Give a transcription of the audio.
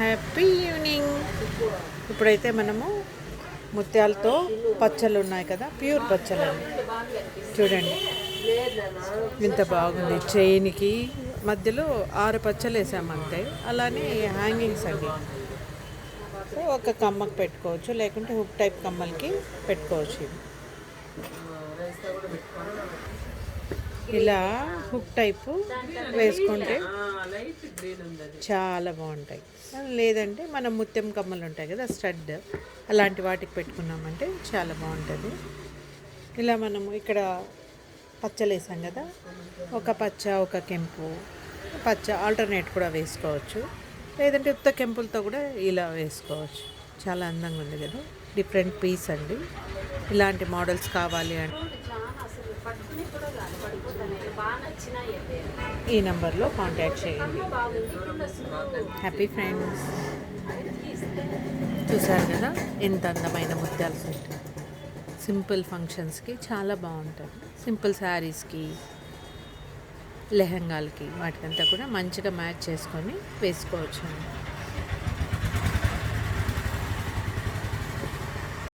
Happy evening. ఇప్పుడైతే మనము ముత్యాలతో పచ్చళ్ళు ఉన్నాయి కదా, ప్యూర్ పచ్చళ్ళు అండి. చూడండి ఇంత బాగుంది. చైన్కి మధ్యలో 6 పచ్చళ్ళు వేసామంతే. అలానే హ్యాంగింగ్స్ అండి. సో ఒక కమ్మకి పెట్టుకోవచ్చు, లేకుంటే హుక్ టైప్ కమ్మలకి పెట్టుకోవచ్చు. ఇలా హుక్ టైపు వేసుకుంటే చాలా బాగుంటాయి. లేదంటే మనం ముత్యం కమ్మలు ఉంటాయి కదా, స్టడ్, అలాంటి వాటికి పెట్టుకున్నామంటే చాలా బాగుంటుంది. ఇలా మనము ఇక్కడ పచ్చలు వేసాం కదా, ఒక పచ్చ ఒక కెంపు, పచ్చ ఆల్టర్నేట్ కూడా వేసుకోవచ్చు. లేదంటే ఉత్త కెంపులతో కూడా ఇలా వేసుకోవచ్చు. చాలా అందంగా ఉంది కదా, డిఫరెంట్ పీస్ అండి. ఇలాంటి మోడల్స్ కావాలి అంటే ఈ నెంబర్లో కాంటాక్ట్ చేయండి. Happy friends. చూసారు కదా ఎంత అందమైన ముత్యాల సెట్. సింపుల్ ఫంక్షన్స్కి చాలా బాగుంటుంది. సింపుల్ శారీస్కి, లెహంగాలకి, వాటికంతా కూడా మంచిగా మ్యాచ్ చేసుకొని వేసుకోవచ్చు.